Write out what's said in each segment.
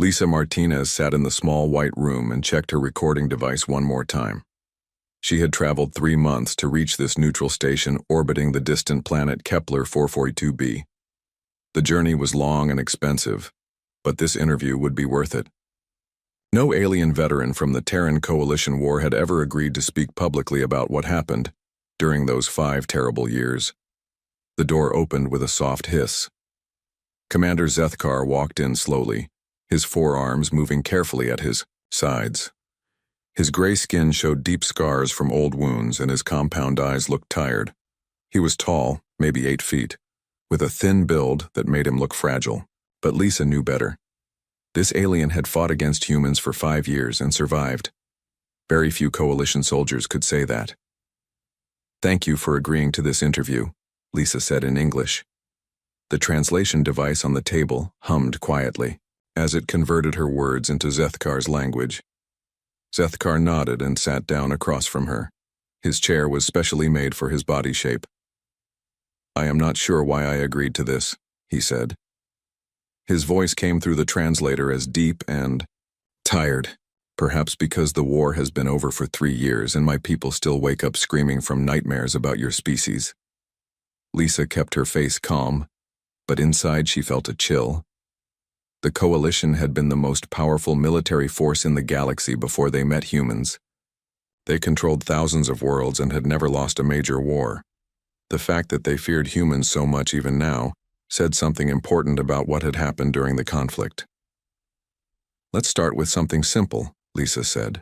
Lisa Martinez sat in the small white room and checked her recording device one more time. She had traveled 3 months to reach this neutral station orbiting the distant planet Kepler 442b. The journey was long and expensive, but this interview would be worth it. No alien veteran from the Terran Coalition War had ever agreed to speak publicly about what happened during those 5 terrible years. The door opened with a soft hiss. Commander Zethkar walked in slowly, his forearms moving carefully at his sides. His gray skin showed deep scars from old wounds, and his compound eyes looked tired. He was tall, maybe 8 feet, with a thin build that made him look fragile, but Lisa knew better. This alien had fought against humans for 5 years and survived. Very few Coalition soldiers could say that. "Thank you for agreeing to this interview," Lisa said in English. The translation device on the table hummed quietly as it converted her words into Zethkar's language. Zethkar nodded and sat down across from her. His chair was specially made for his body shape. "I am not sure why I agreed to this," he said. His voice came through the translator as deep and tired, perhaps because the war has been over for 3 years and my people still wake up screaming from nightmares about your species. Lisa kept her face calm, but inside she felt a chill. The Coalition had been the most powerful military force in the galaxy before they met humans. They controlled thousands of worlds and had never lost a major war. The fact that they feared humans so much even now said something important about what had happened during the conflict. "Let's start with something simple," Lisa said.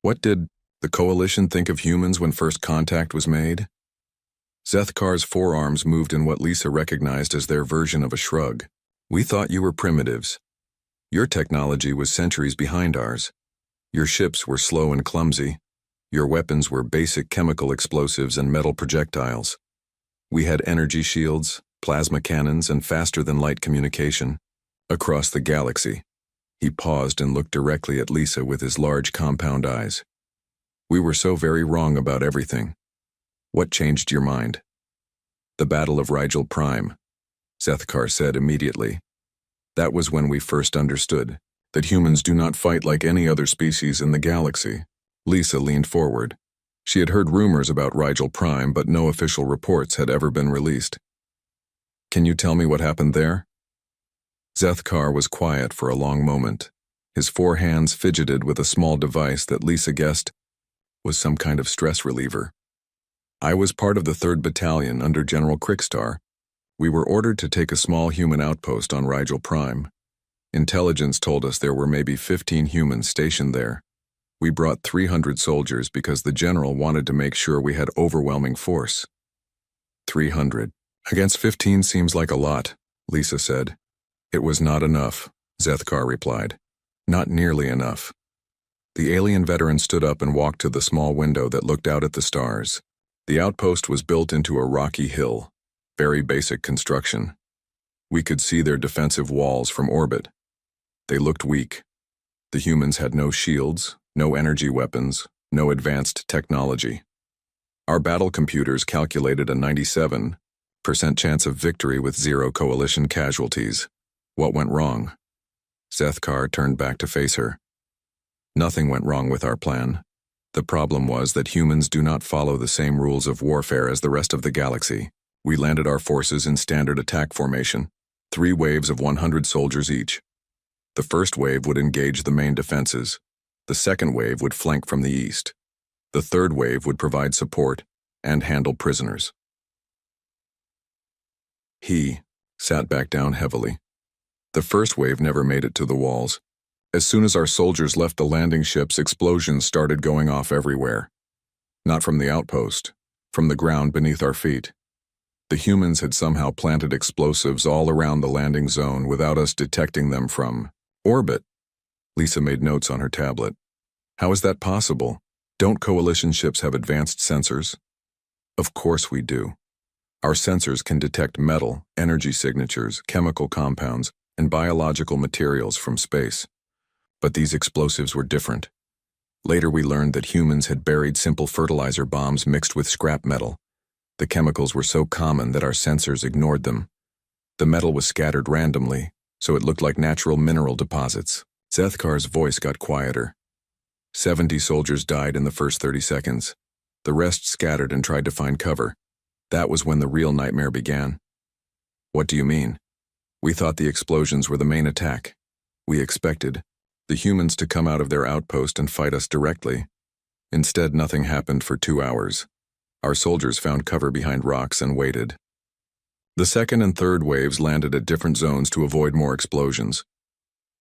"What did the Coalition think of humans when first contact was made?" Zethkar's forearms moved in what Lisa recognized as their version of a shrug. "We thought you were primitives. Your technology was centuries behind ours. Your ships were slow and clumsy. Your weapons were basic chemical explosives and metal projectiles. We had energy shields, plasma cannons, and faster-than-light communication. Across the galaxy." He paused and looked directly at Lisa with his large compound eyes. "We were so very wrong about everything. What changed your mind?" "The Battle of Rigel Prime," Zethkar said immediately. "That was when we first understood that humans do not fight like any other species in the galaxy." Lisa leaned forward. She had heard rumors about Rigel Prime, but no official reports had ever been released. "Can you tell me what happened there?" Zethkar was quiet for a long moment. His 4 hands fidgeted with a small device that Lisa guessed was some kind of stress reliever. "I was part of the 3rd Battalion under General Krickstar. We were ordered to take a small human outpost on Rigel Prime. Intelligence told us there were maybe 15 humans stationed there. We brought 300 soldiers because the general wanted to make sure we had overwhelming force." 300. "Against 15 seems like a lot," Lisa said. "It was not enough," Zethkar replied. "Not nearly enough." The alien veteran stood up and walked to the small window that looked out at the stars. The outpost was built into a rocky hill. Very basic construction. We could see their defensive walls from orbit. They looked weak. The humans had no shields, no energy weapons, no advanced technology. Our battle computers calculated a 97% chance of victory with 0 Coalition casualties. What went wrong? Zethkar turned back to face her. "Nothing went wrong with our plan. The problem was that humans do not follow the same rules of warfare as the rest of the galaxy. We landed our forces in standard attack formation, 3 waves of 100 soldiers each. The first wave would engage the main defenses. The second wave would flank from the east. The third wave would provide support and handle prisoners." He sat back down heavily. "The first wave never made it to the walls. As soon as our soldiers left the landing ships, explosions started going off everywhere. Not from the outpost, from the ground beneath our feet. The humans had somehow planted explosives all around the landing zone without us detecting them from orbit." Lisa made notes on her tablet. "How is that possible? Don't Coalition ships have advanced sensors?" "Of course we do. Our sensors can detect metal, energy signatures, chemical compounds, and biological materials from space. But these explosives were different. Later we learned that humans had buried simple fertilizer bombs mixed with scrap metal. The chemicals were so common that our sensors ignored them. The metal was scattered randomly, so it looked like natural mineral deposits. Zethkar's voice got quieter. 70 soldiers died in the first 30 seconds. The rest scattered and tried to find cover. That was when the real nightmare began. What do you mean? We thought the explosions were the main attack. We expected the humans to come out of their outpost and fight us directly. Instead, nothing happened for 2 hours. Our soldiers found cover behind rocks and waited. The second and third waves landed at different zones to avoid more explosions.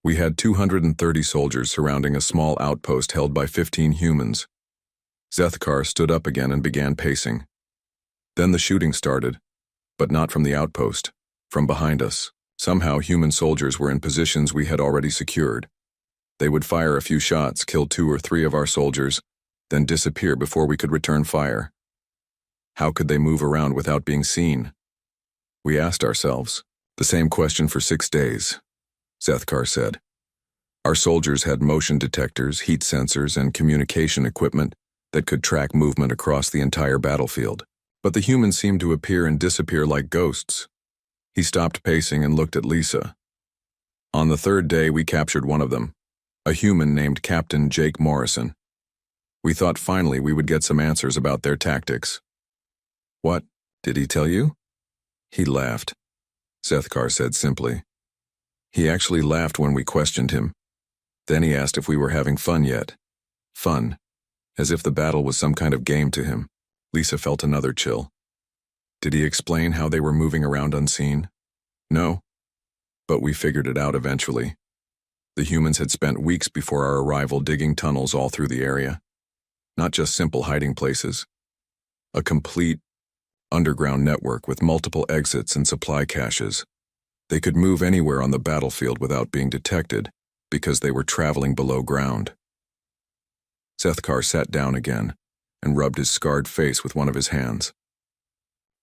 We had 230 soldiers surrounding a small outpost held by 15 humans. Zethkar stood up again and began pacing. Then the shooting started, but not from the outpost, from behind us. Somehow human soldiers were in positions we had already secured. They would fire a few shots, kill 2 or 3 of our soldiers, then disappear before we could return fire. How could they move around without being seen? We asked ourselves. The same question for 6 days, Zethkar said. Our soldiers had motion detectors, heat sensors, and communication equipment that could track movement across the entire battlefield. But the humans seemed to appear and disappear like ghosts. He stopped pacing and looked at Lisa. On the third day, we captured one of them, a human named Captain Jake Morrison. We thought finally we would get some answers about their tactics. What? Did he tell you? He laughed, Zethkar said simply. He actually laughed when we questioned him. Then he asked if we were having fun yet. Fun. As if the battle was some kind of game to him. Lisa felt another chill. Did he explain how they were moving around unseen? No. But we figured it out eventually. The humans had spent weeks before our arrival digging tunnels all through the area. Not just simple hiding places. A complete underground network with multiple exits and supply caches. They could move anywhere on the battlefield without being detected because they were traveling below ground. Zethkar sat down again and rubbed his scarred face with one of his hands.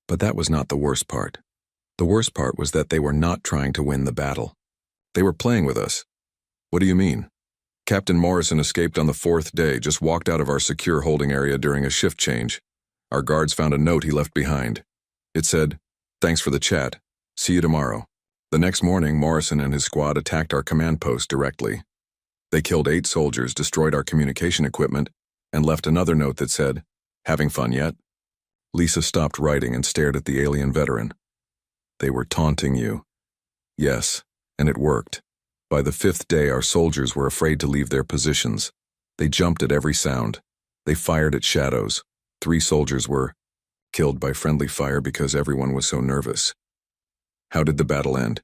But that was not the worst part. The worst part was that they were not trying to win the battle. They were playing with us. What do you mean? Captain Morrison escaped on the 4th day, just walked out of our secure holding area during a shift change. Our guards found a note he left behind. It said, "Thanks for the chat. See you tomorrow." The next morning, Morrison and his squad attacked our command post directly. They killed 8 soldiers, destroyed our communication equipment, and left another note that said, "Having fun yet?" Lisa stopped writing and stared at the alien veteran. They were taunting you. Yes, and it worked. By the 5th day, our soldiers were afraid to leave their positions. They jumped at every sound. They fired at shadows. 3 soldiers were killed by friendly fire because everyone was so nervous. How did the battle end?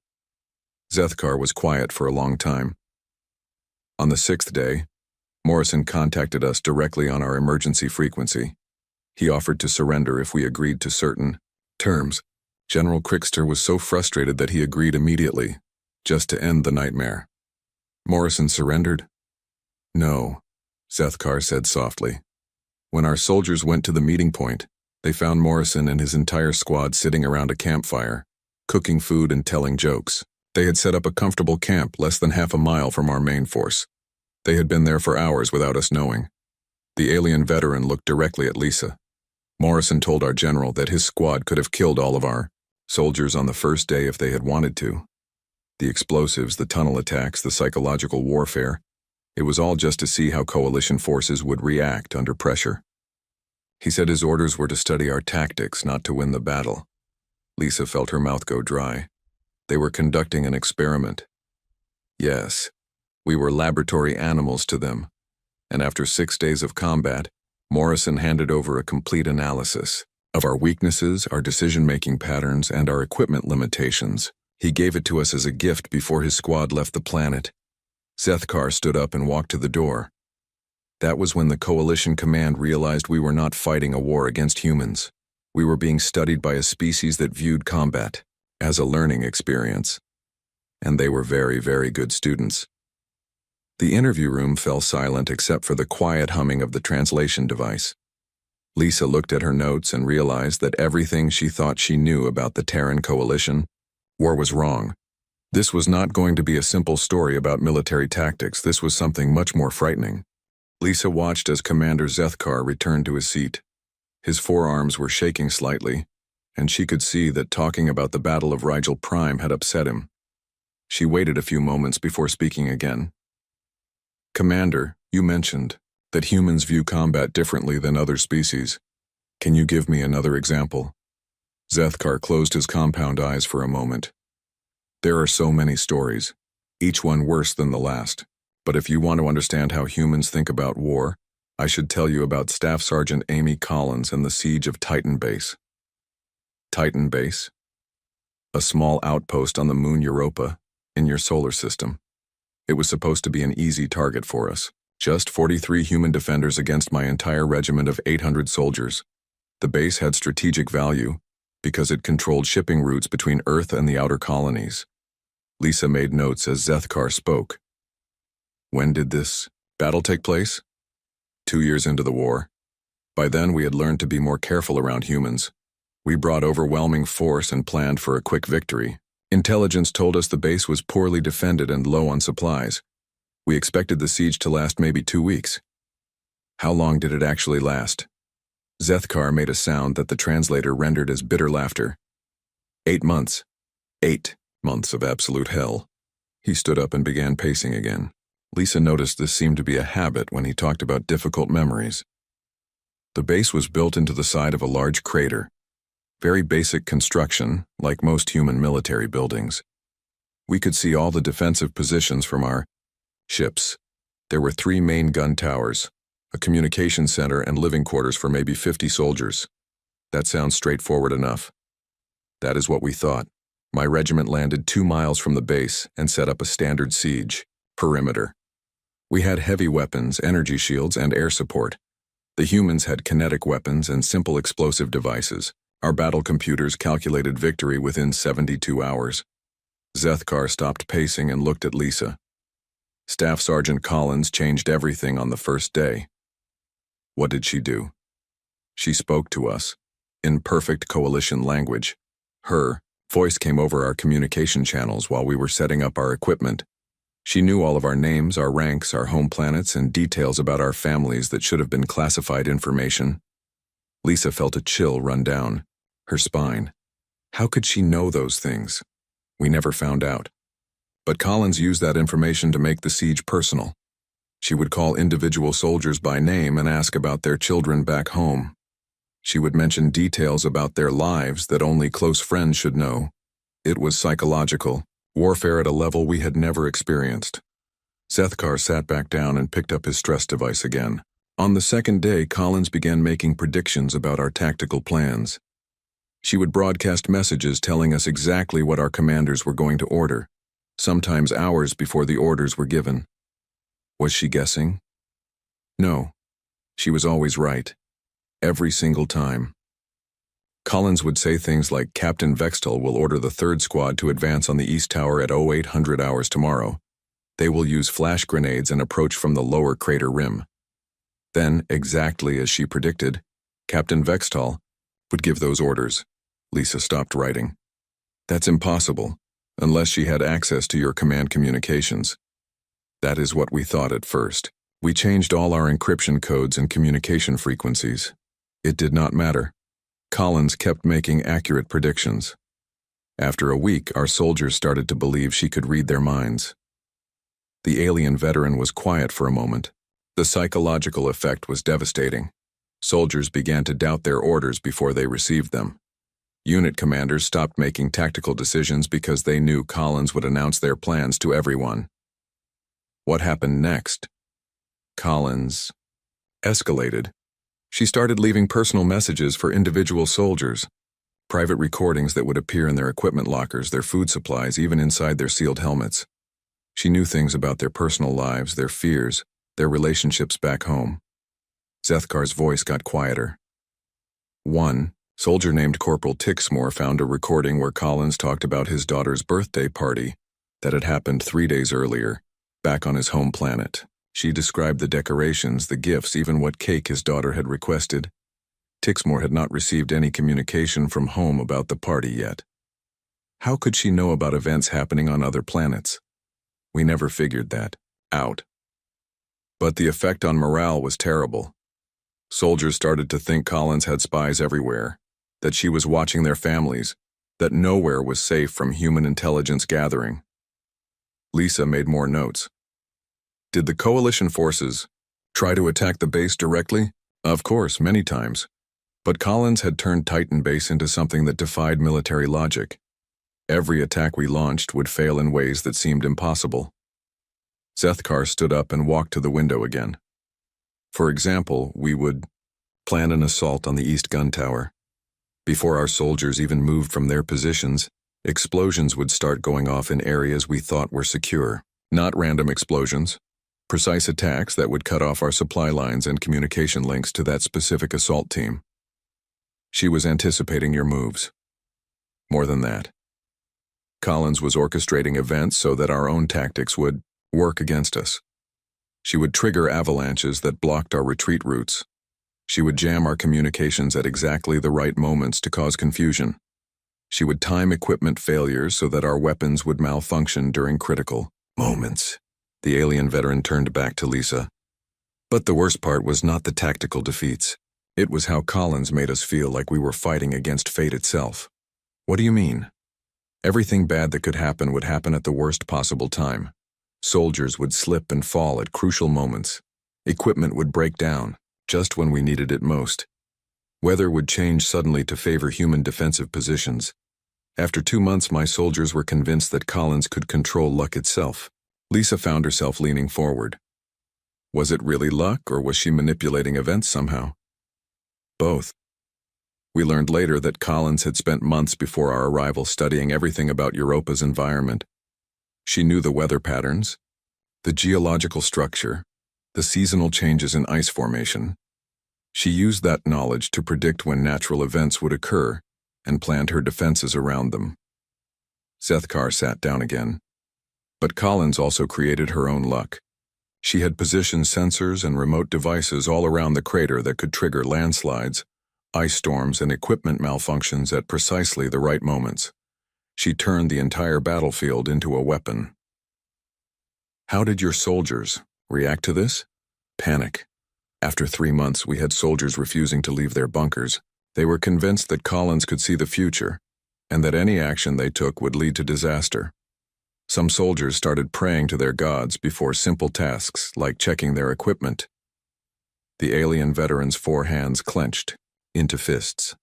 Zethkar was quiet for a long time. On the 6th day, Morrison contacted us directly on our emergency frequency. He offered to surrender if we agreed to certain terms. General Crickster was so frustrated that he agreed immediately, just to end the nightmare. Morrison surrendered? No, Zethkar said softly. When our soldiers went to the meeting point, they found Morrison and his entire squad sitting around a campfire, cooking food and telling jokes. They had set up a comfortable camp less than half a mile from our main force. They had been there for hours without us knowing. The alien veteran looked directly at Lisa. Morrison told our general that his squad could have killed all of our soldiers on the first day if they had wanted to. The explosives, the tunnel attacks, the psychological warfare, it was all just to see how coalition forces would react under pressure. He said his orders were to study our tactics, not to win the battle. Lisa felt her mouth go dry. They were conducting an experiment. Yes, we were laboratory animals to them. And after 6 days of combat, Morrison handed over a complete analysis of our weaknesses, our decision-making patterns, and our equipment limitations. He gave it to us as a gift before his squad left the planet. Zethkar stood up and walked to the door. That was when the Coalition Command realized we were not fighting a war against humans. We were being studied by a species that viewed combat as a learning experience. And they were very, very good students. The interview room fell silent except for the quiet humming of the translation device. Lisa looked at her notes and realized that everything she thought she knew about the Terran Coalition war was wrong. This was not going to be a simple story about military tactics. This was something much more frightening. Lisa watched as Commander Zethkar returned to his seat. His forearms were shaking slightly, and she could see that talking about the Battle of Rigel Prime had upset him. She waited a few moments before speaking again. Commander, you mentioned that humans view combat differently than other species. Can you give me another example? Zethkar closed his compound eyes for a moment. There are so many stories, each one worse than the last. But if you want to understand how humans think about war, I should tell you about Staff Sergeant Amy Collins and the siege of Titan Base. Titan Base? A small outpost on the moon Europa, in your solar system. It was supposed to be an easy target for us. Just 43 human defenders against my entire regiment of 800 soldiers. The base had strategic value because it controlled shipping routes between Earth and the outer colonies. Lisa made notes as Zethkar spoke. When did this battle take place? 2 years into the war. By then we had learned to be more careful around humans. We brought overwhelming force and planned for a quick victory. Intelligence told us the base was poorly defended and low on supplies. We expected the siege to last maybe 2 weeks. How long did it actually last? Zethkar made a sound that the translator rendered as bitter laughter. 8 months. 8 months of absolute hell. He stood up and began pacing again. Lisa noticed this seemed to be a habit when he talked about difficult memories. The base was built into the side of a large crater. Very basic construction, like most human military buildings. We could see all the defensive positions from our ships. There were 3 main gun towers, a communication center, and living quarters for maybe 50 soldiers. That sounds straightforward enough. That is what we thought. My regiment landed 2 miles from the base and set up a standard siege perimeter. We had heavy weapons, energy shields, and air support. The humans had kinetic weapons and simple explosive devices. Our battle computers calculated victory within 72 hours. Zethkar stopped pacing and looked at Lisa. Staff Sergeant Collins changed everything on the first day. What did she do? She spoke to us, in perfect coalition language. Her voice came over our communication channels while we were setting up our equipment. She knew all of our names, our ranks, our home planets, and details about our families that should have been classified information. Lisa felt a chill run down her spine. How could she know those things? We never found out. But Collins used that information to make the siege personal. She would call individual soldiers by name and ask about their children back home. She would mention details about their lives that only close friends should know. It was psychological, warfare at a level we had never experienced. Zethkar sat back down and picked up his stress device again. On the second day, Collins began making predictions about our tactical plans. She would broadcast messages telling us exactly what our commanders were going to order, sometimes hours before the orders were given. Was she guessing? No. She was always right. Every single time. Collins would say things like, Captain Vextel will order the 3rd Squad to advance on the East Tower at 0800 hours tomorrow. They will use flash grenades and approach from the lower crater rim. Then, exactly as she predicted, Captain Vextel would give those orders. Lisa stopped writing. That's impossible, unless she had access to your command communications. That is what we thought at first. We changed all our encryption codes and communication frequencies. It did not matter. Collins kept making accurate predictions. After a week, our soldiers started to believe she could read their minds. The alien veteran was quiet for a moment. The psychological effect was devastating. Soldiers began to doubt their orders before they received them. Unit commanders stopped making tactical decisions because they knew Collins would announce their plans to everyone. What happened next? Collins escalated. She started leaving personal messages for individual soldiers, private recordings that would appear in their equipment lockers, their food supplies, even inside their sealed helmets. She knew things about their personal lives, their fears, their relationships back home. Zethkar's voice got quieter. One soldier named Corporal Tixmore found a recording where Collins talked about his daughter's birthday party that had happened 3 days earlier, back on his home planet. She described the decorations, the gifts, even what cake his daughter had requested. Tixmore had not received any communication from home about the party yet. How could she know about events happening on other planets? We never figured that out. But the effect on morale was terrible. Soldiers started to think Collins had spies everywhere, that she was watching their families, that nowhere was safe from human intelligence gathering. Lisa made more notes. Did the coalition forces try to attack the base directly? Of course, many times. But Collins had turned Titan Base into something that defied military logic. Every attack we launched would fail in ways that seemed impossible. Zethkar stood up and walked to the window again. For example, we would plan an assault on the East Gun Tower. Before our soldiers even moved from their positions, explosions would start going off in areas we thought were secure. Not random explosions. Precise attacks that would cut off our supply lines and communication links to that specific assault team. She was anticipating your moves. More than that. Collins was orchestrating events so that our own tactics would work against us. She would trigger avalanches that blocked our retreat routes. She would jam our communications at exactly the right moments to cause confusion. She would time equipment failures so that our weapons would malfunction during critical moments. The alien veteran turned back to Lisa. But the worst part was not the tactical defeats. It was how Collins made us feel like we were fighting against fate itself. What do you mean? Everything bad that could happen would happen at the worst possible time. Soldiers would slip and fall at crucial moments. Equipment would break down, just when we needed it most. Weather would change suddenly to favor human defensive positions. After 2 months, my soldiers were convinced that Collins could control luck itself. Lisa found herself leaning forward. Was it really luck, or was she manipulating events somehow? Both. We learned later that Collins had spent months before our arrival studying everything about Europa's environment. She knew the weather patterns, the geological structure, the seasonal changes in ice formation. She used that knowledge to predict when natural events would occur and planned her defenses around them. Zethkar sat down again. But Collins also created her own luck. She had positioned sensors and remote devices all around the crater that could trigger landslides, ice storms, and equipment malfunctions at precisely the right moments. She turned the entire battlefield into a weapon. How did your soldiers react to this? Panic. After 3 months, we had soldiers refusing to leave their bunkers. They were convinced that Collins could see the future, and that any action they took would lead to disaster. Some soldiers started praying to their gods before simple tasks like checking their equipment. The alien veteran's 4 hands clenched into fists.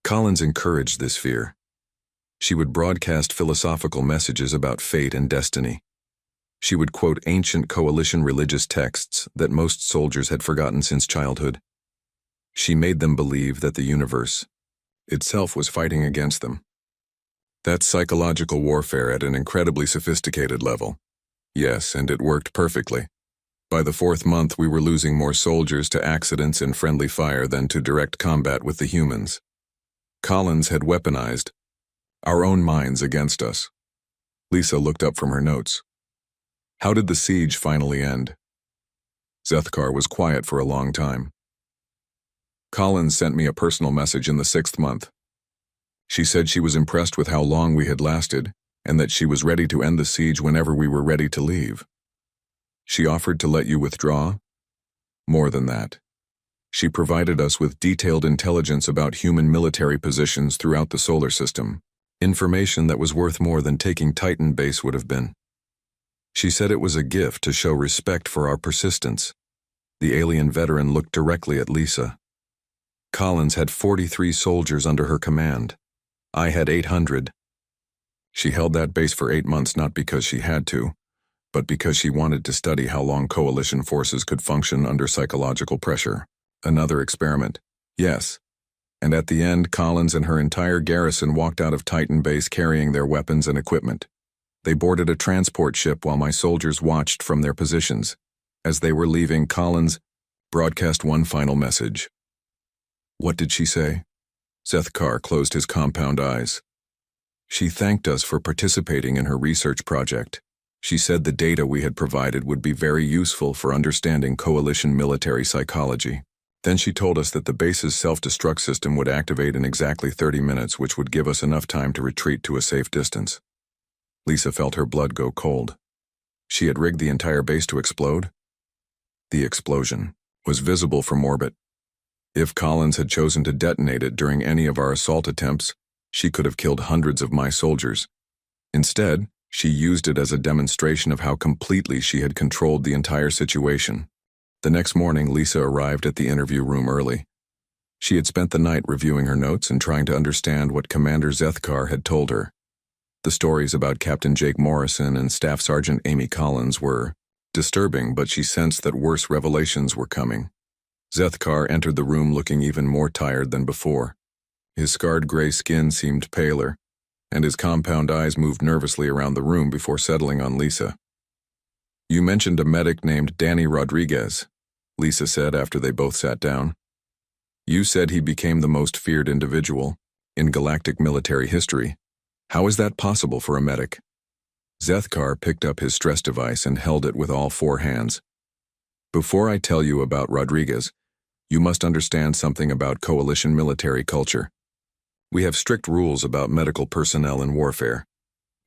Collins encouraged this fear. She would broadcast philosophical messages about fate and destiny. She would quote ancient coalition religious texts that most soldiers had forgotten since childhood. She made them believe that the universe itself was fighting against them. That's psychological warfare at an incredibly sophisticated level. Yes, and it worked perfectly. By the 4th month, we were losing more soldiers to accidents and friendly fire than to direct combat with the humans. Collins had weaponized our own minds against us. Lisa looked up from her notes. How did the siege finally end? Zethkar was quiet for a long time. Collins sent me a personal message in the 6th month. She said she was impressed with how long we had lasted, and that she was ready to end the siege whenever we were ready to leave. She offered to let you withdraw? More than that. She provided us with detailed intelligence about human military positions throughout the solar system, information that was worth more than taking Titan Base would have been. She said it was a gift to show respect for our persistence. The alien veteran looked directly at Lisa. Collins had 43 soldiers under her command. I had 800. She held that base for 8 months not because she had to, but because she wanted to study how long coalition forces could function under psychological pressure. Another experiment. Yes. And at the end, Collins and her entire garrison walked out of Titan Base carrying their weapons and equipment. They boarded a transport ship while my soldiers watched from their positions. As they were leaving, Collins broadcast one final message. What did she say? Zethkar closed his compound eyes. She thanked us for participating in her research project. She said the data we had provided would be very useful for understanding coalition military psychology. Then she told us that the base's self-destruct system would activate in exactly 30 minutes, which would give us enough time to retreat to a safe distance. Lisa felt her blood go cold. She had rigged the entire base to explode? The explosion was visible from orbit. If Collins had chosen to detonate it during any of our assault attempts, she could have killed hundreds of my soldiers. Instead, She used it as a demonstration of how completely she had controlled the entire situation. The next morning, Lisa arrived at the interview room early. She had spent the night reviewing her notes and trying to understand what Commander Zethkar had told her. The stories about Captain Jake Morrison and Staff Sergeant Amy Collins were disturbing, but she sensed that worse revelations were coming. Zethkar entered the room looking even more tired than before. His scarred gray skin seemed paler, and his compound eyes moved nervously around the room before settling on Lisa. "You mentioned a medic named Danny Rodriguez," Lisa said after they both sat down. "You said he became the most feared individual in galactic military history. How is that possible for a medic?" Zethkar picked up his stress device and held it with all four hands. "Before I tell you about Rodriguez, you must understand something about coalition military culture. We have strict rules about medical personnel in warfare.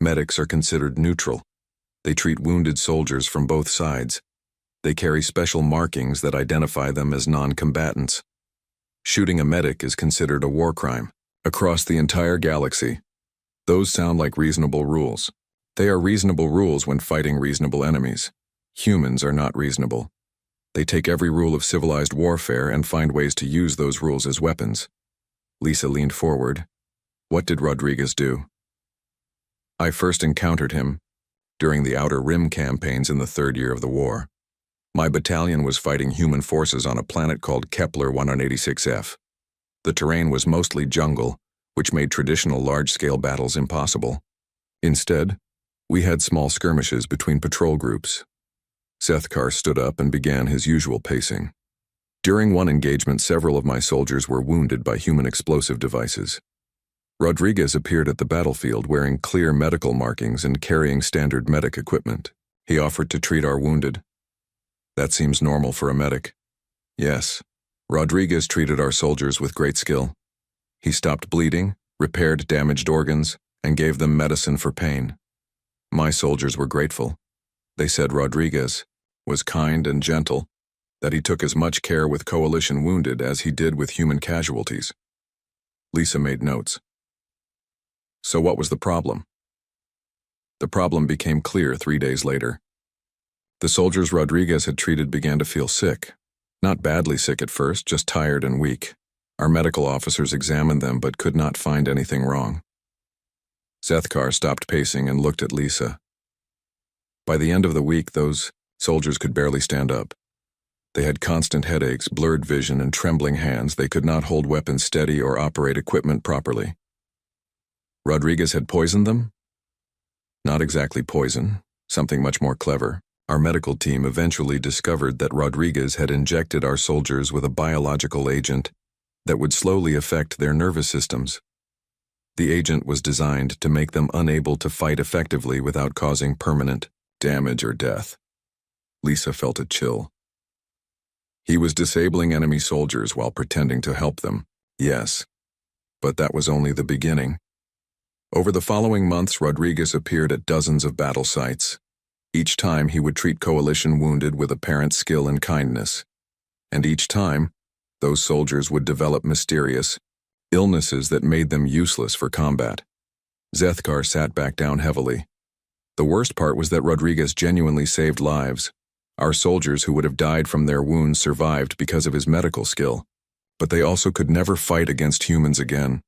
Medics are considered neutral. They treat wounded soldiers from both sides. They carry special markings that identify them as non-combatants. Shooting a medic is considered a war crime across the entire galaxy. Those sound like reasonable rules. They are reasonable rules when fighting reasonable enemies. Humans are not reasonable. They take every rule of civilized warfare and find ways to use those rules as weapons." Lisa leaned forward. "What did Rodriguez do?" "I first encountered him during the Outer Rim campaigns in the third year of the war. My battalion was fighting human forces on a planet called Kepler 186F. The terrain was mostly jungle, which made traditional large-scale battles impossible. Instead, we had small skirmishes between patrol groups." Zethkar stood up and began his usual pacing. "During one engagement, several of my soldiers were wounded by human explosive devices. Rodriguez appeared at the battlefield wearing clear medical markings and carrying standard medic equipment. He offered to treat our wounded. That seems normal for a medic." "Yes. Rodriguez treated our soldiers with great skill. He stopped bleeding, repaired damaged organs, and gave them medicine for pain. My soldiers were grateful. They said Rodriguez was kind and gentle, that he took as much care with coalition wounded as he did with human casualties." Lisa made notes. "So what was the problem?" The problem became clear 3 days later. The soldiers Rodriguez had treated began to feel sick. Not badly sick at first, just tired and weak. Our medical officers examined them but could not find anything wrong. Zethkar stopped pacing and looked at Lisa. By the end of the week, those soldiers could barely stand up. They had constant headaches, blurred vision, and trembling hands. They could not hold weapons steady or operate equipment properly. Rodriguez had poisoned them? Not exactly poison, something much more clever. Our medical team eventually discovered that Rodriguez had injected our soldiers with a biological agent that would slowly affect their nervous systems. The agent was designed to make them unable to fight effectively without causing permanent damage or death. Lisa felt a chill. He was disabling enemy soldiers while pretending to help them, yes. But that was only the beginning. Over the following months, Rodriguez appeared at dozens of battle sites. Each time he would treat coalition wounded with apparent skill and kindness. And each time, those soldiers would develop mysterious illnesses that made them useless for combat. Zethkar sat back down heavily. The worst part was that Rodriguez genuinely saved lives. Our soldiers who would have died from their wounds survived because of his medical skill, but they also could never fight against humans again.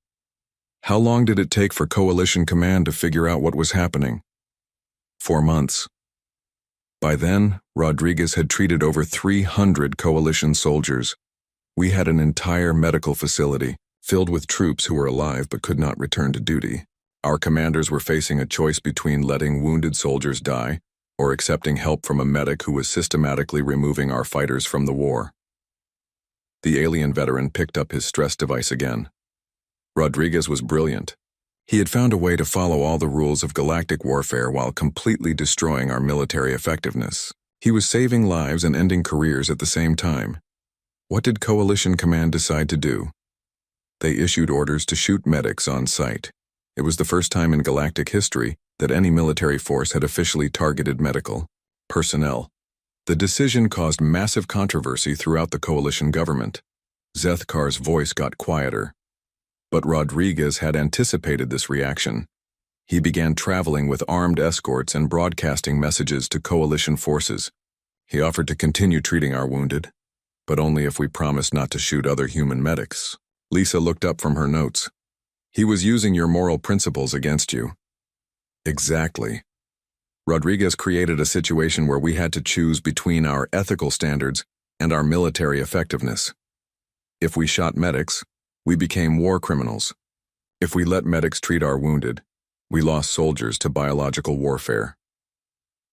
How long did it take for Coalition Command to figure out what was happening? 4 months. By then, Rodriguez had treated over 300 Coalition soldiers. We had an entire medical facility filled with troops who were alive but could not return to duty. Our commanders were facing a choice between letting wounded soldiers die or accepting help from a medic who was systematically removing our fighters from the war. The alien veteran picked up his stress device again. Rodriguez was brilliant. He had found a way to follow all the rules of galactic warfare while completely destroying our military effectiveness. He was saving lives and ending careers at the same time. What did Coalition Command decide to do? They issued orders to shoot medics on sight. It was the first time in galactic history that any military force had officially targeted medical personnel. The decision caused massive controversy throughout the coalition government. Zethkar's voice got quieter. But Rodriguez had anticipated this reaction. He began traveling with armed escorts and broadcasting messages to coalition forces. He offered to continue treating our wounded, but only if we promised not to shoot other human medics. Lisa looked up from her notes. He was using your moral principles against you. Exactly. Rodriguez created a situation where we had to choose between our ethical standards and our military effectiveness. If we shot medics, we became war criminals. If we let medics treat our wounded, we lost soldiers to biological warfare.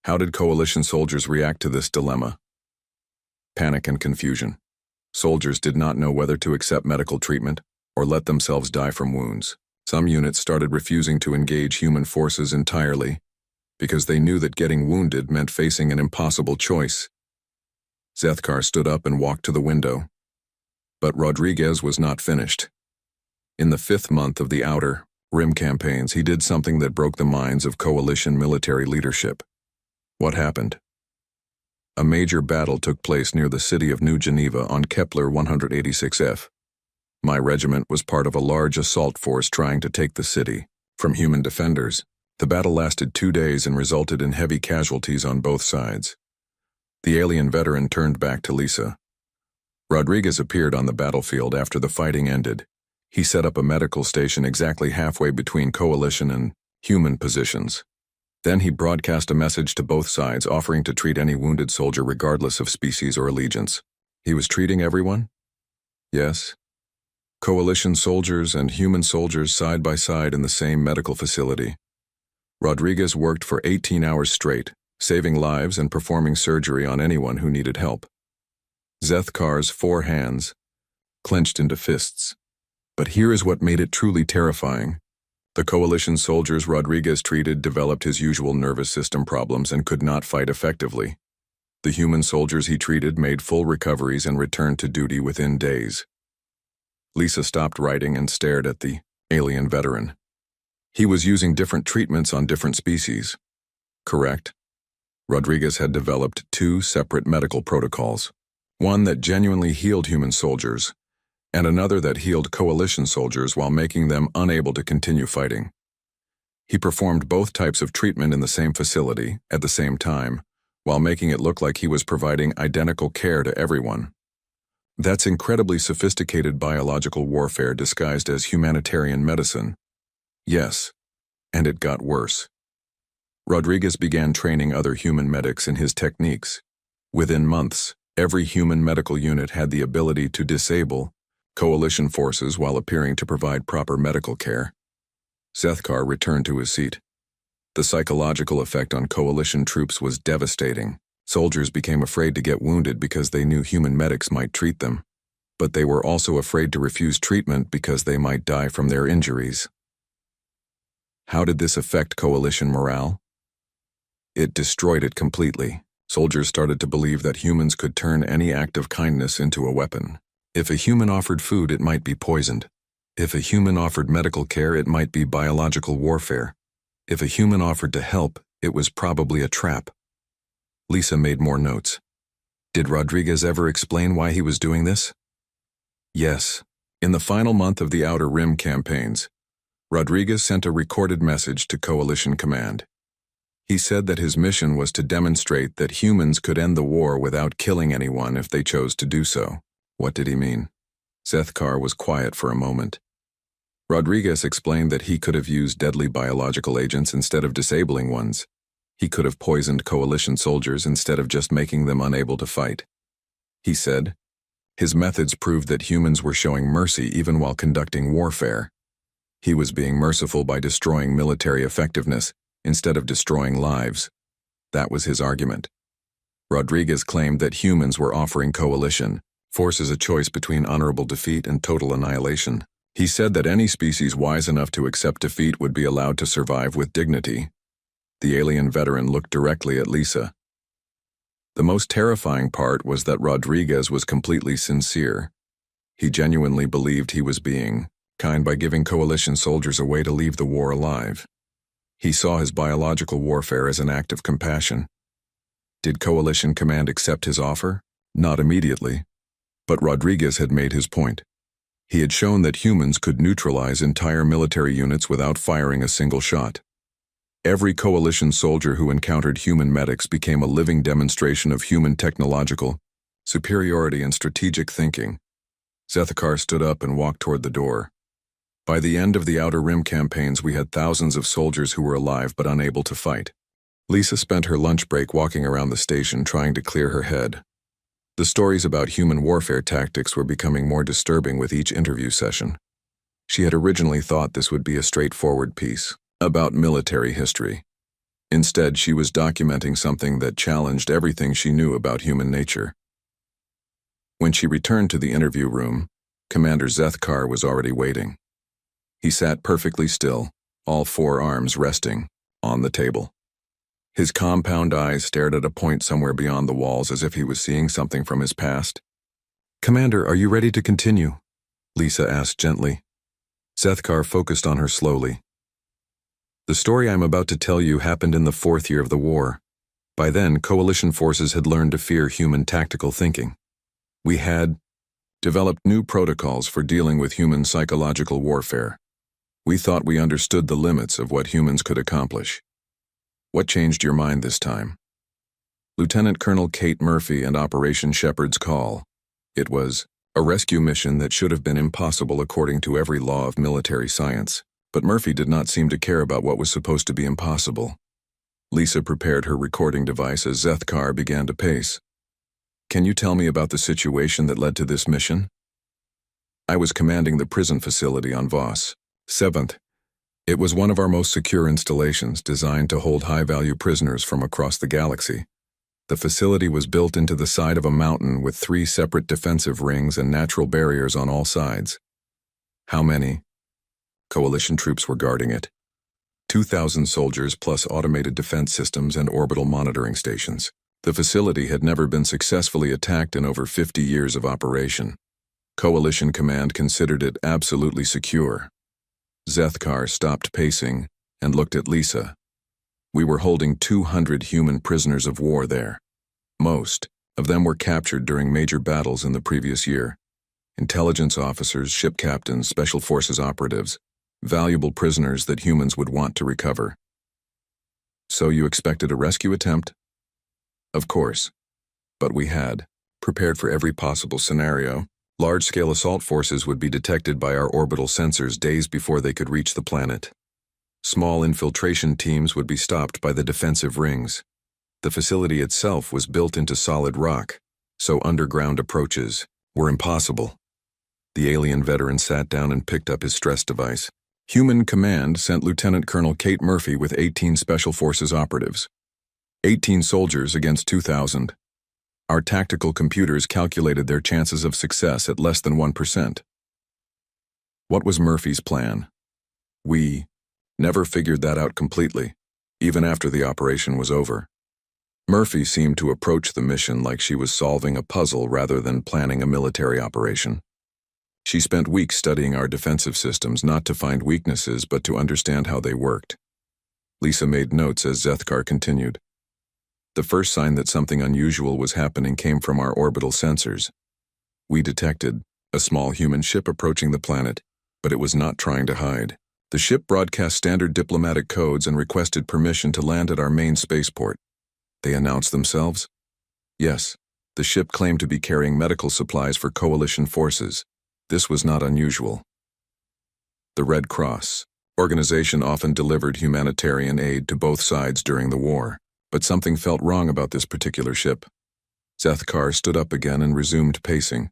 How did coalition soldiers react to this dilemma? Panic and confusion. Soldiers did not know whether to accept medical treatment or let themselves die from wounds. Some units started refusing to engage human forces entirely because they knew that getting wounded meant facing an impossible choice. Zethkar stood up and walked to the window. But Rodriguez was not finished. In the 5th month of the Outer Rim campaigns, he did something that broke the minds of coalition military leadership. What happened? A major battle took place near the city of New Geneva on Kepler 186F. My regiment was part of a large assault force trying to take the city from human defenders. The battle lasted 2 days and resulted in heavy casualties on both sides. The alien veteran turned back to Lisa. Rodriguez appeared on the battlefield after the fighting ended. He set up a medical station exactly halfway between coalition and human positions. Then he broadcast a message to both sides offering to treat any wounded soldier regardless of species or allegiance. He was treating everyone? Yes. Coalition soldiers and human soldiers side by side in the same medical facility. Rodriguez worked for 18 hours straight, saving lives and performing surgery on anyone who needed help. Zethkar's 4 hands clenched into fists. But here is what made it truly terrifying. The coalition soldiers Rodriguez treated developed his usual nervous system problems and could not fight effectively. The human soldiers he treated made full recoveries and returned to duty within days. Lisa stopped writing and stared at the alien veteran. He was using different treatments on different species. Correct? Rodriguez had developed 2 separate medical protocols. One that genuinely healed human soldiers, and another that healed coalition soldiers while making them unable to continue fighting. He performed both types of treatment in the same facility at the same time, while making it look like he was providing identical care to everyone. That's incredibly sophisticated biological warfare disguised as humanitarian medicine. Yes, and it got worse. Rodriguez began training other human medics in his techniques. Within months, every human medical unit had the ability to disable coalition forces while appearing to provide proper medical care. Zethkar returned to his seat. The psychological effect on coalition troops was devastating. Soldiers became afraid to get wounded because they knew human medics might treat them, but they were also afraid to refuse treatment because they might die from their injuries. How did this affect coalition morale? It destroyed it completely. Soldiers started to believe that humans could turn any act of kindness into a weapon. If a human offered food, it might be poisoned. If a human offered medical care, it might be biological warfare. If a human offered to help, it was probably a trap. Lisa made more notes. Did Rodriguez ever explain why he was doing this? Yes. In the final month of the Outer Rim campaigns, Rodriguez sent a recorded message to Coalition Command. He said that his mission was to demonstrate that humans could end the war without killing anyone if they chose to do so. What did he mean? Zethkar was quiet for a moment. Rodriguez explained that he could have used deadly biological agents instead of disabling ones. He could have poisoned coalition soldiers instead of just making them unable to fight. He said, his methods proved that humans were showing mercy even while conducting warfare. He was being merciful by destroying military effectiveness instead of destroying lives. That was his argument. Rodriguez claimed that humans were offering coalition forces a choice between honorable defeat and total annihilation. He said that any species wise enough to accept defeat would be allowed to survive with dignity. The alien veteran looked directly at Lisa. The most terrifying part was that Rodriguez was completely sincere. He genuinely believed he was being kind by giving coalition soldiers a way to leave the war alive. He saw his biological warfare as an act of compassion. Did Coalition Command accept his offer? Not immediately. But Rodriguez had made his point. He had shown that humans could neutralize entire military units without firing a single shot. Every coalition soldier who encountered human medics became a living demonstration of human technological superiority and strategic thinking. Zethkar stood up and walked toward the door. By the end of the Outer Rim campaigns, we had thousands of soldiers who were alive but unable to fight. Lisa spent her lunch break walking around the station trying to clear her head. The stories about human warfare tactics were becoming more disturbing with each interview session. She had originally thought this would be a straightforward piece about military history. Instead, she was documenting something that challenged everything she knew about human nature. When she returned to the interview room, Commander Zethkar was already waiting. He sat perfectly still, all four arms resting on the table. His compound eyes stared at a point somewhere beyond the walls as if he was seeing something from his past. "Commander, are you ready to continue?" Lisa asked gently. Zethkar focused on her slowly. "The story I'm about to tell you happened in the 4th year of the war. By then, coalition forces had learned to fear human tactical thinking. We had developed new protocols for dealing with human psychological warfare. We thought we understood the limits of what humans could accomplish. What changed your mind this time?" Lieutenant Colonel Kate Murphy and Operation Shepherd's Call. It was a rescue mission that should have been impossible according to every law of military science. But Murphy did not seem to care about what was supposed to be impossible. Lisa prepared her recording device as Zethkar began to pace. "Can you tell me about the situation that led to this mission?" "I was commanding the prison facility on Voss 7th. It was one of our most secure installations, designed to hold high-value prisoners from across the galaxy. The facility was built into the side of a mountain with 3 separate defensive rings and natural barriers on all sides." "How many coalition troops were guarding it?" 2,000 soldiers plus automated defense systems and orbital monitoring stations. The facility had never been successfully attacked in over 50 years of operation. Coalition Command considered it absolutely secure. Zethkar stopped pacing and looked at Lisa. "We were holding 200 human prisoners of war there. Most of them were captured during major battles in the previous year. Intelligence officers, ship captains, special forces operatives. Valuable prisoners that humans would want to recover." "So you expected a rescue attempt?" "Of course. But we had prepared for every possible scenario. Large-scale assault forces would be detected by our orbital sensors days before they could reach the planet. Small infiltration teams would be stopped by the defensive rings. The facility itself was built into solid rock, so underground approaches were impossible." The alien veteran sat down and picked up his stress device. "Human Command sent Lieutenant Colonel Kate Murphy with 18 Special Forces operatives. 18 soldiers against 2,000. Our tactical computers calculated their chances of success at less than 1%. What was Murphy's plan? We never figured that out completely, even after the operation was over. Murphy seemed to approach the mission like she was solving a puzzle rather than planning a military operation. She spent weeks studying our defensive systems, not to find weaknesses, but to understand how they worked." Lisa made notes as Zethkar continued. "The first sign that something unusual was happening came from our orbital sensors. We detected a small human ship approaching the planet, but it was not trying to hide. The ship broadcast standard diplomatic codes and requested permission to land at our main spaceport." "They announced themselves?" "Yes. The ship claimed to be carrying medical supplies for coalition forces. This was not unusual. The Red Cross organization often delivered humanitarian aid to both sides during the war, but something felt wrong about this particular ship." Zethkar stood up again and resumed pacing.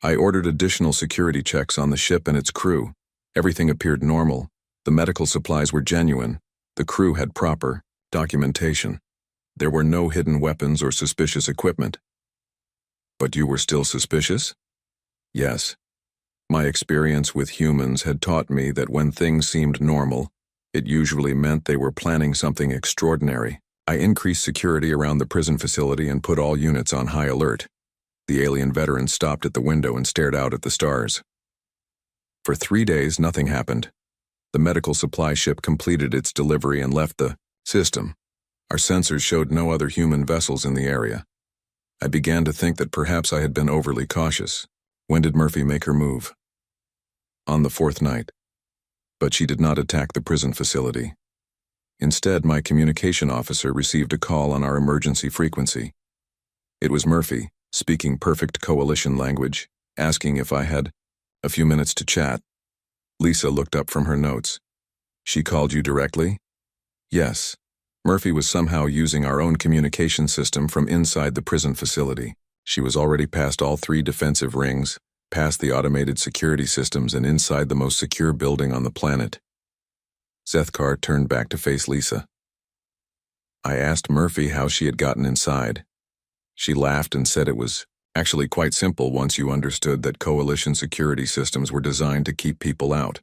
"I ordered additional security checks on the ship and its crew. Everything appeared normal. The medical supplies were genuine. The crew had proper documentation. There were no hidden weapons or suspicious equipment." "But you were still suspicious?" "Yes. My experience with humans had taught me that when things seemed normal, it usually meant they were planning something extraordinary. I increased security around the prison facility and put all units on high alert." The alien veteran stopped at the window and stared out at the stars. "For 3 days, nothing happened. The medical supply ship completed its delivery and left the system. Our sensors showed no other human vessels in the area. I began to think that perhaps I had been overly cautious." "When did Murphy make her move?" "On the 4th night. But she did not attack the prison facility. Instead, my communication officer received a call on our emergency frequency. It was Murphy, speaking perfect coalition language, asking if I had a few minutes to chat. Lisa looked up from her notes. She called you directly? Yes. Murphy was somehow using our own communication system from inside the prison facility. She was already past all 3 defensive rings, past the automated security systems and inside the most secure building on the planet. Zethkar turned back to face Lisa. I asked Murphy how she had gotten inside. She laughed and said it was actually quite simple once you understood that coalition security systems were designed to keep people out,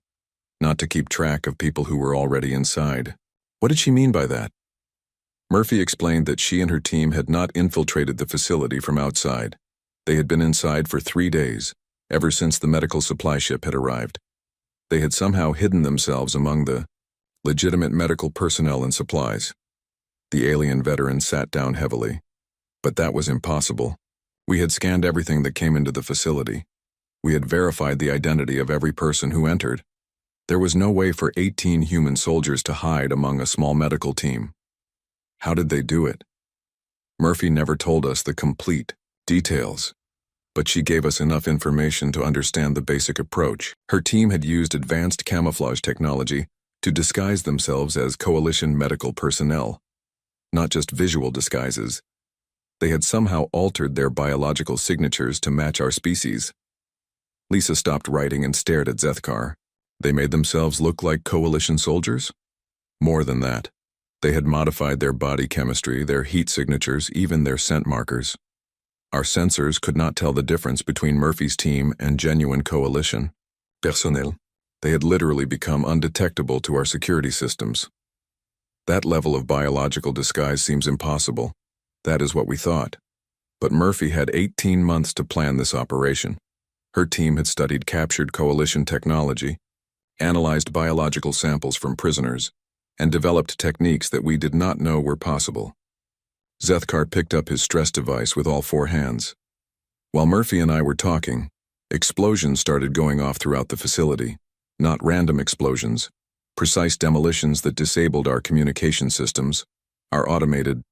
not to keep track of people who were already inside. What did she mean by that? Murphy explained that she and her team had not infiltrated the facility from outside. They had been inside for 3 days, ever since the medical supply ship had arrived. They had somehow hidden themselves among the legitimate medical personnel and supplies. The alien veteran sat down heavily. But that was impossible. We had scanned everything that came into the facility. We had verified the identity of every person who entered. There was no way for 18 human soldiers to hide among a small medical team. How did they do it? Murphy never told us the complete details, but she gave us enough information to understand the basic approach. Her team had used advanced camouflage technology to disguise themselves as coalition medical personnel, not just visual disguises. They had somehow altered their biological signatures to match our species. Lisa stopped writing and stared at Zethkar. They made themselves look like coalition soldiers? More than that. They had modified their body chemistry, their heat signatures, even their scent markers. Our sensors could not tell the difference between Murphy's team and genuine coalition personnel. They had literally become undetectable to our security systems. That level of biological disguise seems impossible. That is what we thought. But Murphy had 18 months to plan this operation. Her team had studied captured coalition technology, analyzed biological samples from prisoners, and developed techniques that we did not know were possible. Zethkar picked up his stress device with all 4 hands. While Murphy and I were talking, explosions started going off throughout the facility. Not random explosions, precise demolitions that disabled our communication systems, our automated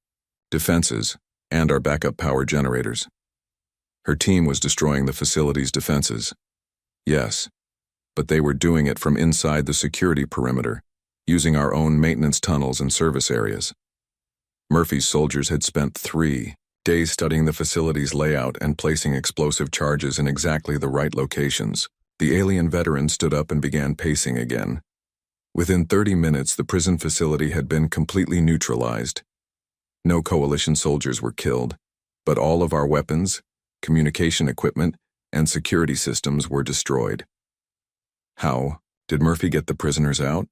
defenses, and our backup power generators. Her team was destroying the facility's defenses. Yes, but they were doing it from inside the security perimeter, using our own maintenance tunnels and service areas. Murphy's soldiers had spent 3 days studying the facility's layout and placing explosive charges in exactly the right locations. The alien veteran stood up and began pacing again. Within 30 minutes, the prison facility had been completely neutralized. No coalition soldiers were killed, but all of our weapons, communication equipment, and security systems were destroyed. How did Murphy get the prisoners out?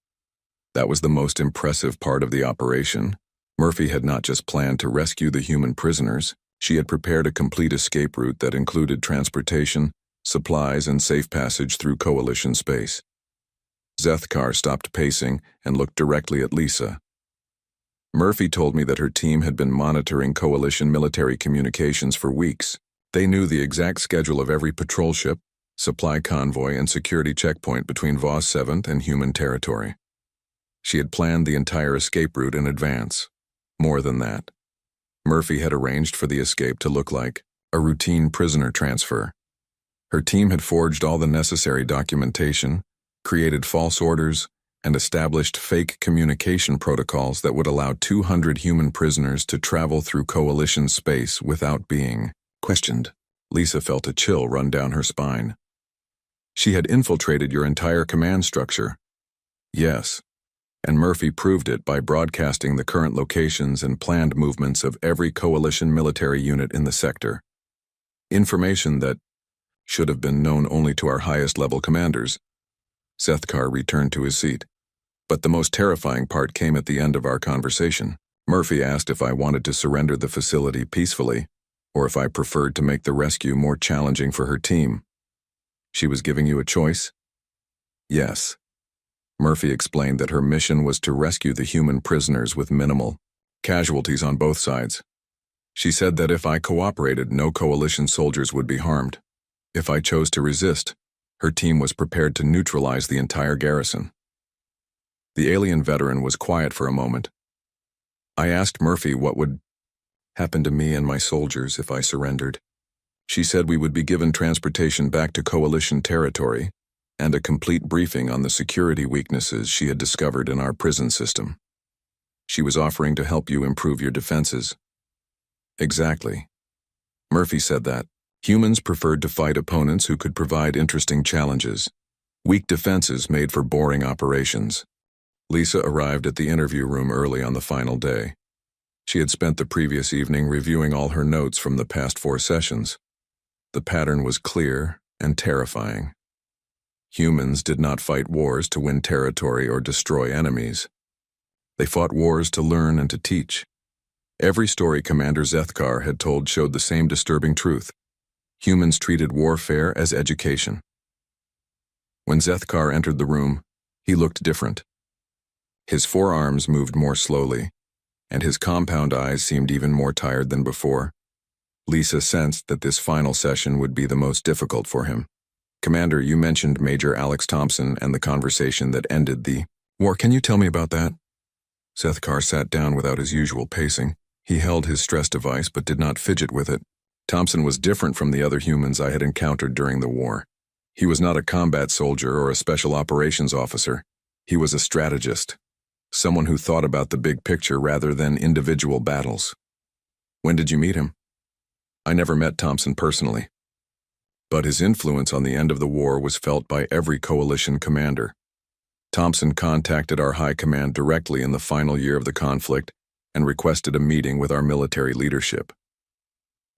That was the most impressive part of the operation. Murphy had not just planned to rescue the human prisoners, she had prepared a complete escape route that included transportation, supplies, and safe passage through coalition space. Zethkar stopped pacing and looked directly at Lisa. Murphy told me that her team had been monitoring coalition military communications for weeks. They knew the exact schedule of every patrol ship, supply convoy, and security checkpoint between Voss 7th and human territory. She had planned the entire escape route in advance. More than that, Murphy had arranged for the escape to look like a routine prisoner transfer. Her team had forged all the necessary documentation, created false orders, and established fake communication protocols that would allow 200 human prisoners to travel through coalition space without being questioned. Lisa felt a chill run down her spine. She had infiltrated your entire command structure. Yes, and Murphy proved it by broadcasting the current locations and planned movements of every coalition military unit in the sector. Information that should have been known only to our highest-level commanders. Zethkar returned to his seat. But the most terrifying part came at the end of our conversation. Murphy asked if I wanted to surrender the facility peacefully, or if I preferred to make the rescue more challenging for her team. She was giving you a choice? Yes. Murphy explained that her mission was to rescue the human prisoners with minimal casualties on both sides. She said that if I cooperated, no coalition soldiers would be harmed. If I chose to resist, her team was prepared to neutralize the entire garrison. The alien veteran was quiet for a moment. I asked Murphy what would happen to me and my soldiers if I surrendered. She said we would be given transportation back to Coalition territory and a complete briefing on the security weaknesses she had discovered in our prison system. She was offering to help you improve your defenses. Exactly. Murphy said that. Humans preferred to fight opponents who could provide interesting challenges. Weak defenses made for boring operations. Lisa arrived at the interview room early on the final day. She had spent the previous evening reviewing all her notes from the past 4 sessions. The pattern was clear and terrifying. Humans did not fight wars to win territory or destroy enemies. They fought wars to learn and to teach. Every story Commander Zethkar had told showed the same disturbing truth. Humans treated warfare as education. When Zethkar entered the room, he looked different. His forearms moved more slowly, and his compound eyes seemed even more tired than before. Lisa sensed that this final session would be the most difficult for him. Commander, you mentioned Major Alex Thompson and the conversation that ended the war. Can you tell me about that? Zethkar sat down without his usual pacing. He held his stress device but did not fidget with it. Thompson was different from the other humans I had encountered during the war. He was not a combat soldier or a special operations officer. He was a strategist, someone who thought about the big picture rather than individual battles. When did you meet him? I never met Thompson personally, but his influence on the end of the war was felt by every coalition commander. Thompson contacted our high command directly in the final year of the conflict and requested a meeting with our military leadership.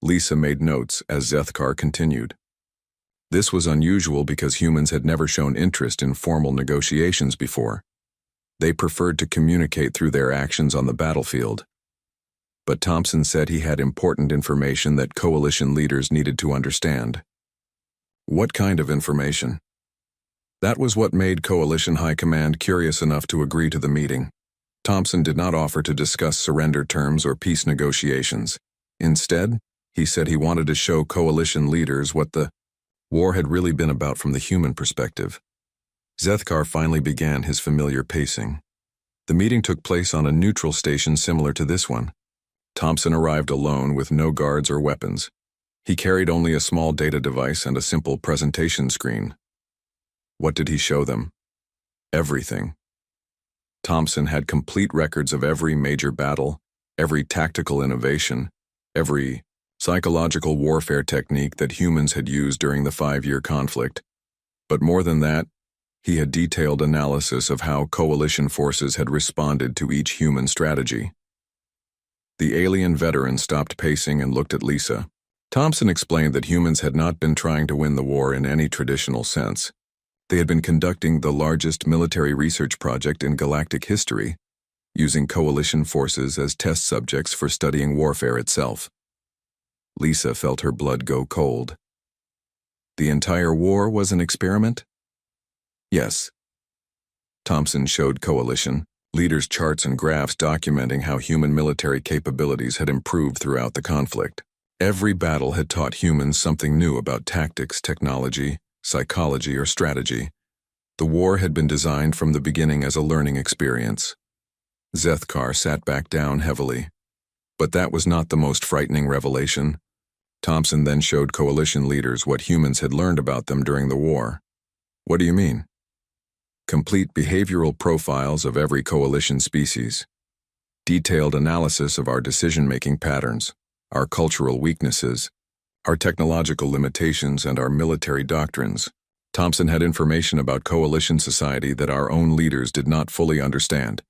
Lisa made notes as Zethkar continued. This was unusual because humans had never shown interest in formal negotiations before. They preferred to communicate through their actions on the battlefield. But Thompson said he had important information that coalition leaders needed to understand. What kind of information? That was what made Coalition High Command curious enough to agree to the meeting. Thompson did not offer to discuss surrender terms or peace negotiations. Instead, he said he wanted to show coalition leaders what the war had really been about from the human perspective. Zethkar finally began his familiar pacing. The meeting took place on a neutral station similar to this one. Thompson arrived alone with no guards or weapons. He carried only a small data device and a simple presentation screen. What did he show them? Everything. Thompson had complete records of every major battle, every tactical innovation, every psychological warfare technique that humans had used during the 5-year conflict. But more than that, he had detailed analysis of how coalition forces had responded to each human strategy. The alien veteran stopped pacing and looked at Lisa. Thompson explained that humans had not been trying to win the war in any traditional sense. They had been conducting the largest military research project in galactic history, using coalition forces as test subjects for studying warfare itself. Lisa felt her blood go cold. The entire war was an experiment? Yes. Thompson showed coalition leaders charts and graphs documenting how human military capabilities had improved throughout the conflict. Every battle had taught humans something new about tactics, technology, psychology, or strategy. The war had been designed from the beginning as a learning experience. Zethkar sat back down heavily. But that was not the most frightening revelation. Thompson then showed coalition leaders what humans had learned about them during the war. What do you mean? Complete behavioral profiles of every coalition species. Detailed analysis of our decision-making patterns, our cultural weaknesses, our technological limitations, and our military doctrines. Thompson had information about coalition society that our own leaders did not fully understand.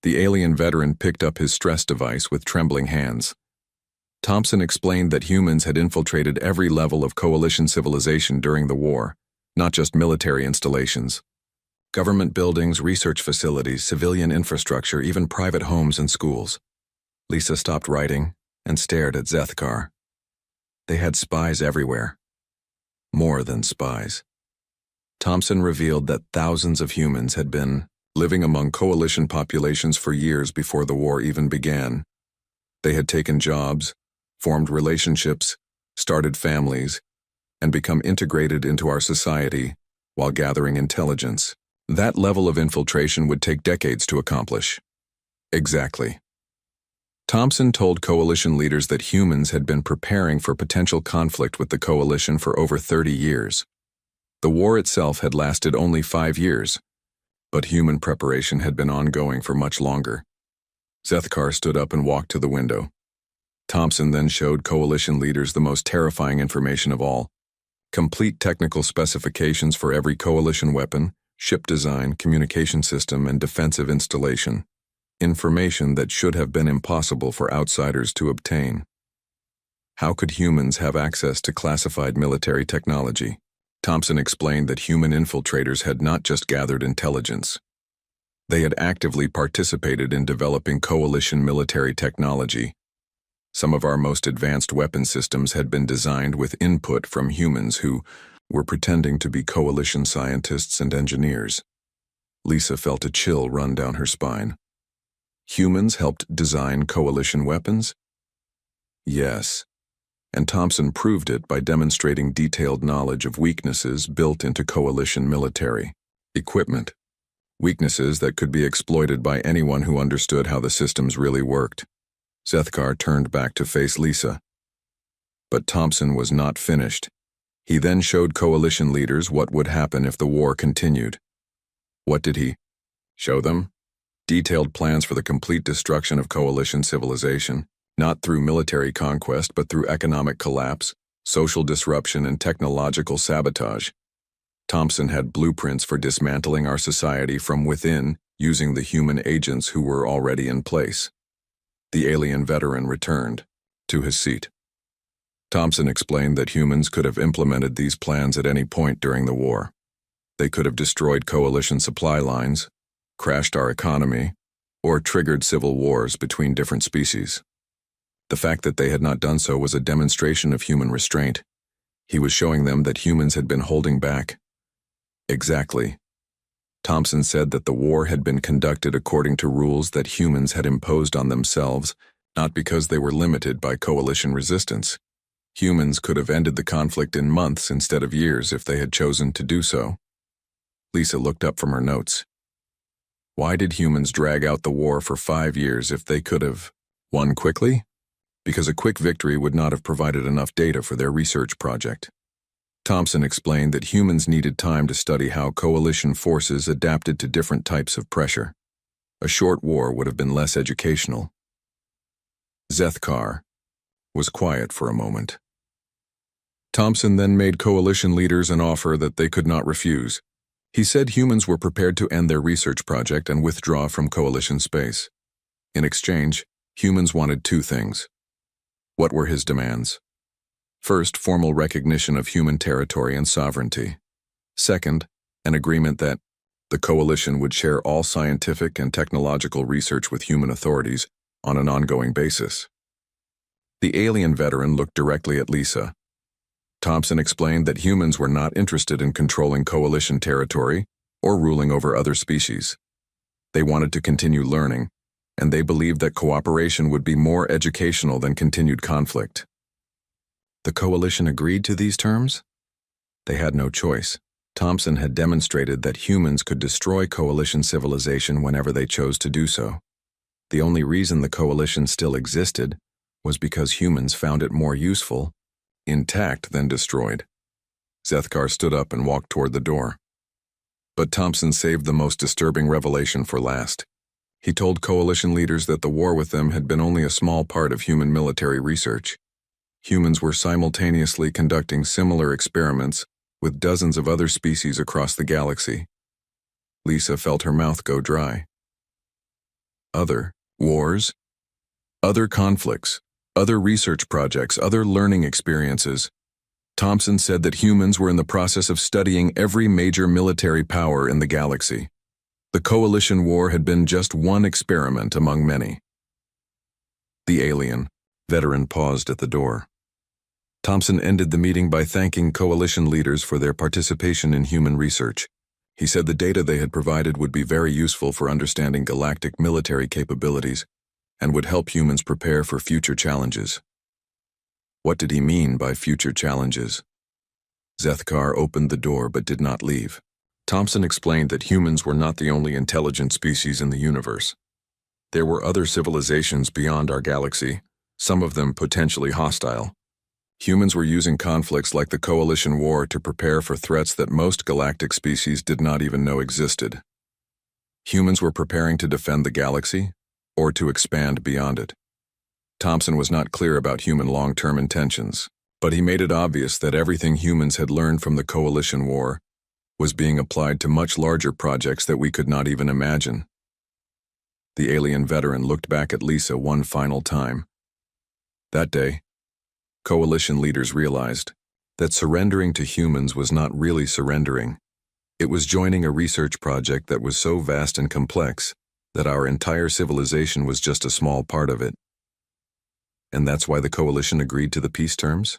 The alien veteran picked up his stress device with trembling hands. Thompson explained that humans had infiltrated every level of coalition civilization during the war, not just military installations. Government buildings, research facilities, civilian infrastructure, even private homes and schools. Lisa stopped writing and stared at Zethkar. They had spies everywhere. More than spies. Thompson revealed that thousands of humans had been living among coalition populations for years before the war even began. They had taken jobs, formed relationships, started families, and become integrated into our society while gathering intelligence. That level of infiltration would take decades to accomplish. Exactly. Thompson told coalition leaders that humans had been preparing for potential conflict with the coalition for over 30 years. The war itself had lasted only 5 years, but human preparation had been ongoing for much longer. Zethkar stood up and walked to the window. Thompson then showed coalition leaders the most terrifying information of all: complete technical specifications for every coalition weapon, ship design, communication system, and defensive installation. Information that should have been impossible for outsiders to obtain. How could humans have access to classified military technology? Thompson explained that human infiltrators had not just gathered intelligence. They had actively participated in developing coalition military technology. Some of our most advanced weapon systems had been designed with input from humans who were pretending to be coalition scientists and engineers. Lisa felt a chill run down her spine. Humans helped design coalition weapons? Yes, and Thompson proved it by demonstrating detailed knowledge of weaknesses built into coalition military equipment. Weaknesses that could be exploited by anyone who understood how the systems really worked. Zethkar turned back to face Lisa. But Thompson was not finished. He then showed coalition leaders what would happen if the war continued. What did he show them? Detailed plans for the complete destruction of coalition civilization, not through military conquest but through economic collapse, social disruption, and technological sabotage. Thompson had blueprints for dismantling our society from within using the human agents who were already in place. The alien veteran returned to his seat. Thompson explained that humans could have implemented these plans at any point during the war. They could have destroyed coalition supply lines, crashed our economy, or triggered civil wars between different species. The fact that they had not done so was a demonstration of human restraint. He was showing them that humans had been holding back. Exactly. Thompson said that the war had been conducted according to rules that humans had imposed on themselves, not because they were limited by coalition resistance. Humans could have ended the conflict in months instead of years if they had chosen to do so. Lisa looked up from her notes. Why did humans drag out the war for 5 years if they could have won quickly? Because a quick victory would not have provided enough data for their research project. Thompson explained that humans needed time to study how coalition forces adapted to different types of pressure. A short war would have been less educational. Zethkar was quiet for a moment. Thompson then made coalition leaders an offer that they could not refuse. He said humans were prepared to end their research project and withdraw from coalition space. In exchange, humans wanted 2 things. What were his demands? First, formal recognition of human territory and sovereignty. Second, an agreement that the coalition would share all scientific and technological research with human authorities on an ongoing basis. The alien veteran looked directly at Lisa. Thompson explained that humans were not interested in controlling coalition territory or ruling over other species. They wanted to continue learning, and they believed that cooperation would be more educational than continued conflict. The coalition agreed to these terms? They had no choice. Thompson had demonstrated that humans could destroy coalition civilization whenever they chose to do so. The only reason the coalition still existed was because humans found it more useful, intact, than destroyed. Zethkar stood up and walked toward the door. But Thompson saved the most disturbing revelation for last. He told coalition leaders that the war with them had been only a small part of human military research. Humans were simultaneously conducting similar experiments with dozens of other species across the galaxy. Lisa felt her mouth go dry. Other wars? Other conflicts? Other research projects? Other learning experiences? Thompson said that humans were in the process of studying every major military power in the galaxy. The coalition war had been just one experiment among many. The alien veteran paused at the door. Thompson ended the meeting by thanking coalition leaders for their participation in human research. He said the data they had provided would be very useful for understanding galactic military capabilities and would help humans prepare for future challenges. What did he mean by future challenges? Zethkar opened the door but did not leave. Thompson explained that humans were not the only intelligent species in the universe. There were other civilizations beyond our galaxy, some of them potentially hostile. Humans were using conflicts like the Coalition War to prepare for threats that most galactic species did not even know existed. Humans were preparing to defend the galaxy, or to expand beyond it. Thompson was not clear about human long-term intentions, but he made it obvious that everything humans had learned from the Coalition War was being applied to much larger projects that we could not even imagine. The alien veteran looked back at Lisa one final time. That day, Coalition leaders realized that surrendering to humans was not really surrendering. It was joining a research project that was so vast and complex that our entire civilization was just a small part of it. And that's why the Coalition agreed to the peace terms?